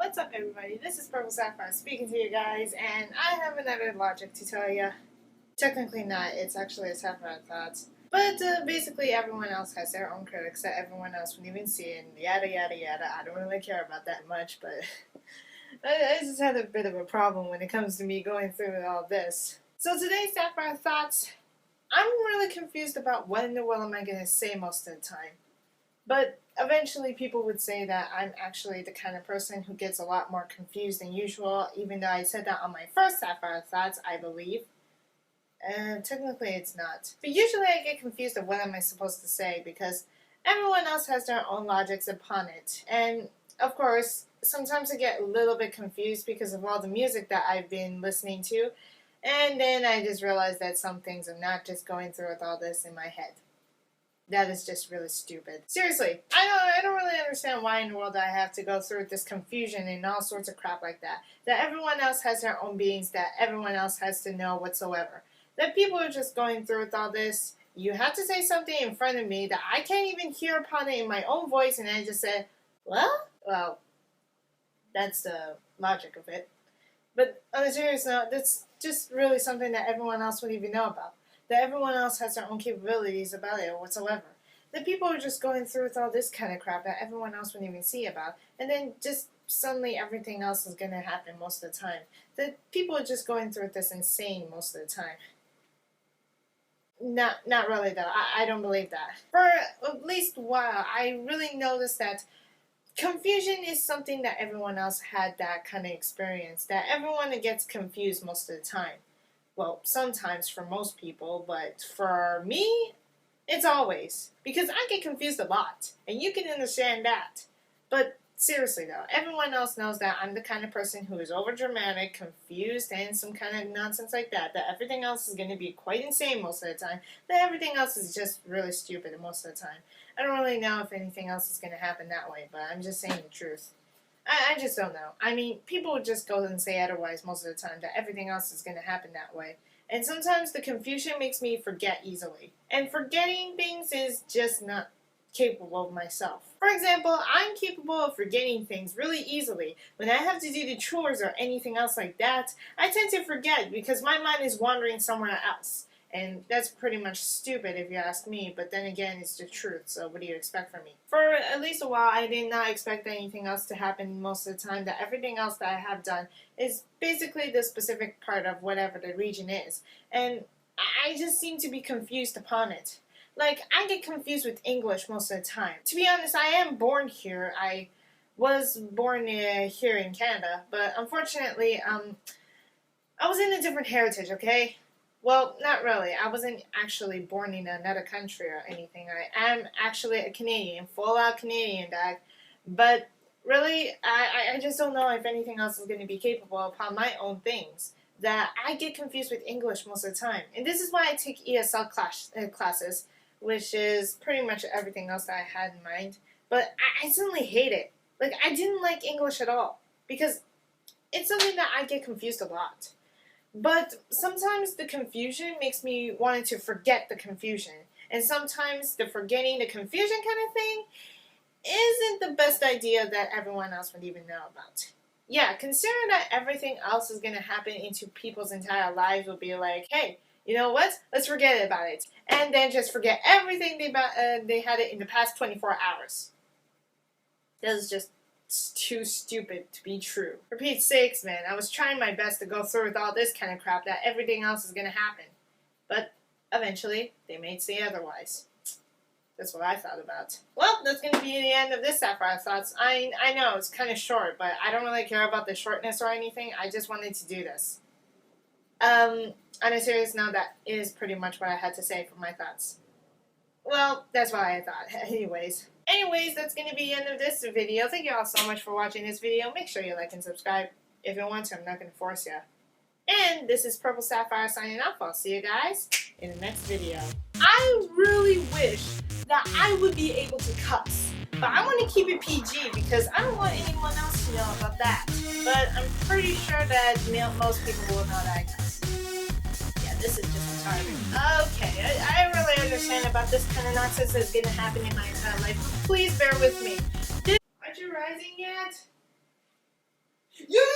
What's up, everybody? This is Purple Sapphire speaking to you guys, and I have another logic to tell you. Technically not, it's actually a Sapphire Thoughts. But basically everyone else has their own critics that everyone else wouldn't even see, and yada yada yada. I don't really care about that much, but I just had a bit of a problem when it comes to me going through all this. So today's Sapphire Thoughts, I'm really confused about what in the world am I going to say most of the time. But eventually people would say that I'm actually the kind of person who gets a lot more confused than usual, even though I said that on my first Sapphire Thoughts, I believe. And technically it's not. But usually I get confused of what am I supposed to say because everyone else has their own logics upon it. And of course, sometimes I get a little bit confused because of all the music that I've been listening to. And then I just realize that some things are not just going through with all this in my head. That is just really stupid. Seriously, I don't really understand why in the world I have to go through this confusion and all sorts of crap like that. That everyone else has their own beings, that everyone else has to know whatsoever. That people are just going through with all this. You have to say something in front of me that I can't even hear upon it in my own voice, and I just said, well, that's the logic of it. But on a serious note, that's just really something that everyone else would even know about. That everyone else has their own capabilities about it or whatsoever. That people are just going through with all this kind of crap that everyone else wouldn't even see about. And then just suddenly everything else is going to happen most of the time. That people are just going through this insane most of the time. Not really though. I don't believe that. For at least a while, I really noticed that confusion is something that everyone else had that kind of experience. That everyone gets confused most of the time. Well, sometimes for most people, but for me, it's always. Because I get confused a lot, and you can understand that. But seriously though, everyone else knows that I'm the kind of person who is overdramatic, confused, and some kind of nonsense like that. That everything else is going to be quite insane most of the time. That everything else is just really stupid most of the time. I don't really know if anything else is going to happen that way, but I'm just saying the truth. I just don't know. I mean, people would just go and say otherwise most of the time, that everything else is going to happen that way. And sometimes the confusion makes me forget easily. And forgetting things is just not capable of myself. For example, I'm capable of forgetting things really easily. When I have to do the chores or anything else like that, I tend to forget because my mind is wandering somewhere else. And that's pretty much stupid if you ask me, but then again, it's the truth, so what do you expect from me? For at least a while, I did not expect anything else to happen most of the time, that everything else that I have done is basically the specific part of whatever the region is. And I just seem to be confused upon it. Like, I get confused with English most of the time. To be honest, I am born here. I was born here in Canada, but unfortunately, I was in a different heritage, okay? Well, not really. I wasn't actually born in another country or anything. I am actually a Canadian, full-out Canadian dog. But really, I just don't know if anything else is going to be capable upon my own things. That I get confused with English most of the time. And this is why I take ESL classes, which is pretty much everything else that I had in mind. But I suddenly hate it. Like, I didn't like English at all. Because it's something that I get confused a lot. But sometimes the confusion makes me want to forget the confusion. And sometimes the forgetting the confusion kind of thing isn't the best idea that everyone else would even know about. Yeah, consider that everything else is going to happen into people's entire lives will be like, hey, you know what? Let's forget about it. And then just forget everything they had it in the past 24 hours. That is just too stupid to be true. For Pete's sakes, man, I was trying my best to go through with all this kind of crap that everything else is gonna happen. But eventually, they may say otherwise. That's what I thought about. Well, that's gonna be the end of this Sapphire Thoughts. I know, it's kind of short, but I don't really care about the shortness or anything. I just wanted to do this. On a serious note, that is pretty much what I had to say for my thoughts. Well, that's what I thought. Anyways, that's going to be the end of this video. Thank you all so much for watching this video. Make sure you like and subscribe if you want to. I'm not going to force you. And this is Purple Sapphire signing off. I'll see you guys in the next video. I really wish that I would be able to cuss. But I want to keep it PG because I don't want anyone else to know about that. But I'm pretty sure that most people will know that I cuss. Yeah, this is just retarded. Okay, I really understand about this kind of nonsense that's going to happen in my entire life. Please bear with me. Aren't you rising yet? You